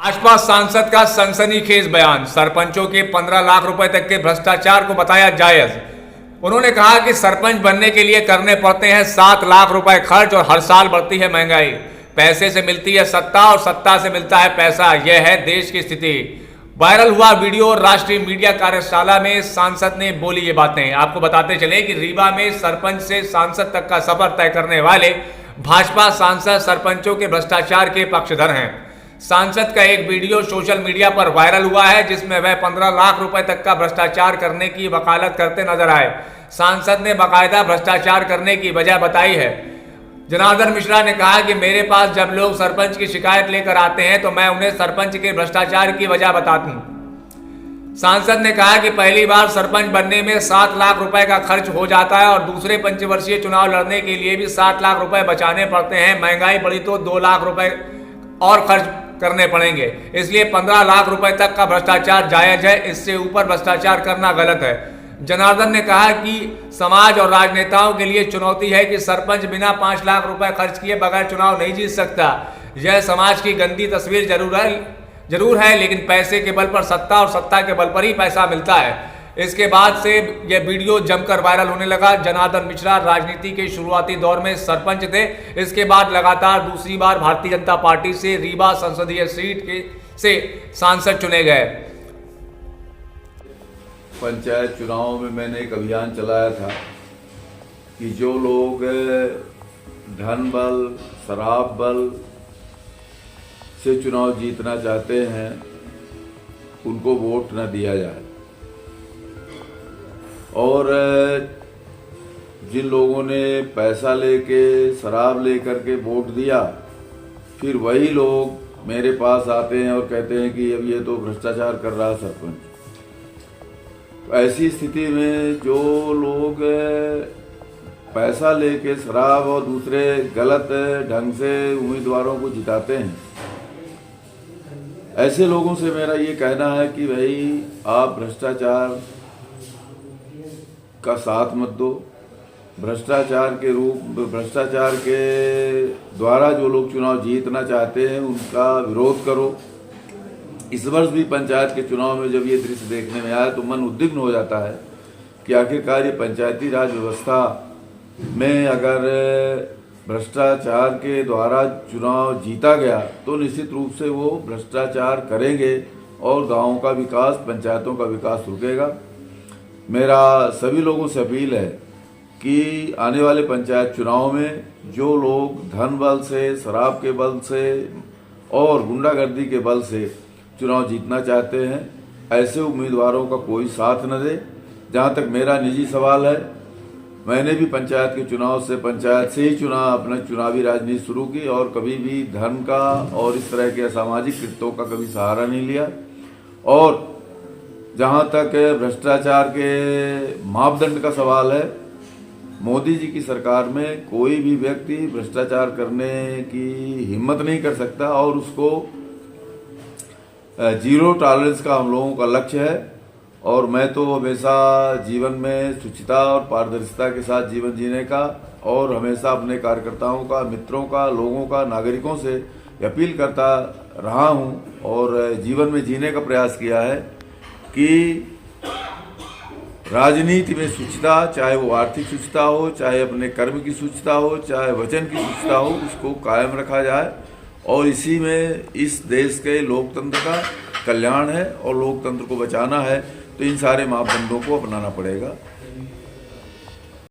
भाजपा सांसद का सनसनीखेज बयान, सरपंचों के 15 लाख रुपए तक के भ्रष्टाचार को बताया जायज। उन्होंने कहा कि सरपंच बनने के लिए करने पड़ते हैं 7 लाख रुपए खर्च और हर साल बढ़ती है महंगाई। पैसे से मिलती है सत्ता और सत्ता से मिलता है पैसा, यह है देश की स्थिति। वायरल हुआ वीडियो, राष्ट्रीय मीडिया कार्यशाला में सांसद ने बोली ये बातें। आपको बताते चले कि रीवा में सरपंच से सांसद तक का सफर तय करने वाले भाजपा सांसद सरपंचों के भ्रष्टाचार के पक्षधर हैं। सांसद का एक वीडियो सोशल मीडिया पर वायरल हुआ है जिसमें वह 15 लाख रुपए तक का भ्रष्टाचार करने की वकालत करते नजर आए। सांसद ने बाकायदा भ्रष्टाचार करने की वजह बताई है। जनार्दन मिश्रा ने कहा कि मेरे पास जब लोग सरपंच की शिकायत लेकर आते हैं तो मैं उन्हें सरपंच के भ्रष्टाचार की वजह बताता हूं। सांसद ने कहा कि पहली बार सरपंच बनने में 7 लाख रुपए का खर्च हो जाता है और दूसरे पंचवर्षीय चुनाव लड़ने के लिए भी 7 लाख रुपए बचाने पड़ते हैं। महंगाई बढ़ी तो 2 लाख रुपए और खर्च करने पड़ेंगे, इसलिए 15 लाख रुपए तक का भ्रष्टाचार जायज है, इससे ऊपर भ्रष्टाचार करना गलत है। जनार्दन ने कहा कि समाज और राजनेताओं के लिए चुनौती है कि सरपंच बिना 5 लाख रुपए खर्च किए बगैर चुनाव नहीं जीत सकता। यह समाज की गंदी तस्वीर जरूर है, लेकिन पैसे के बल पर सत्ता और सत्ता के बल पर ही पैसा मिलता है। इसके बाद से यह वीडियो जमकर वायरल होने लगा। जनार्दन मिश्रा राजनीति के शुरुआती दौर में सरपंच थे, इसके बाद लगातार दूसरी बार भारतीय जनता पार्टी से रीवा संसदीय सीट से सांसद चुने गए। पंचायत चुनाव में मैंने एक अभियान चलाया था कि जो लोग धन बल, शराब बल से चुनाव जीतना चाहते हैं उनको वोट न दिया जाए, और जिन लोगों ने पैसा लेके, शराब लेकर के वोट दिया, फिर वही लोग मेरे पास आते हैं और कहते हैं कि अब ये तो भ्रष्टाचार कर रहा है सरपंच। ऐसी स्थिति में जो लोग पैसा लेके शराब और दूसरे गलत ढंग से उम्मीदवारों को जिताते हैं, ऐसे लोगों से मेरा ये कहना है कि भाई आप भ्रष्टाचार का साथ मत दो। भ्रष्टाचार के द्वारा जो लोग चुनाव जीतना चाहते हैं उनका विरोध करो। इस वर्ष भी पंचायत के चुनाव में जब ये दृश्य देखने में आया तो मन उद्विग्न हो जाता है कि आखिरकार ये पंचायती राज व्यवस्था में अगर भ्रष्टाचार के द्वारा चुनाव जीता गया तो निश्चित रूप से वो भ्रष्टाचार करेंगे और गाँव का विकास, पंचायतों का विकास रुकेगा। मेरा सभी लोगों से अपील है कि आने वाले पंचायत चुनाव में जो लोग धन बल से, शराब के बल से और गुंडागर्दी के बल से चुनाव जीतना चाहते हैं, ऐसे उम्मीदवारों का कोई साथ न दे। जहां तक मेरा निजी सवाल है, मैंने भी पंचायत के चुनाव से, पंचायत से ही अपना चुनावी राजनीति शुरू की और कभी भी धन का और इस तरह के असामाजिक कृत्यों का कभी सहारा नहीं लिया। और जहां तक भ्रष्टाचार के मापदंड का सवाल है, मोदी जी की सरकार में कोई भी व्यक्ति भ्रष्टाचार करने की हिम्मत नहीं कर सकता और उसको जीरो टॉलरेंस का हम लोगों का लक्ष्य है। और मैं तो हमेशा जीवन में शुचिता और पारदर्शिता के साथ जीवन जीने का और हमेशा अपने कार्यकर्ताओं का, मित्रों का, लोगों का, नागरिकों से अपील करता रहा हूं और जीवन में जीने का प्रयास किया है कि राजनीति में शुचिता, चाहे वो आर्थिक शुचिता हो, चाहे अपने कर्म की शुचिता हो, चाहे वचन की शुचिता हो, उसको कायम रखा जाए। और इसी में इस देश के लोकतंत्र का कल्याण है और लोकतंत्र को बचाना है तो इन सारे मापदंडों को अपनाना पड़ेगा।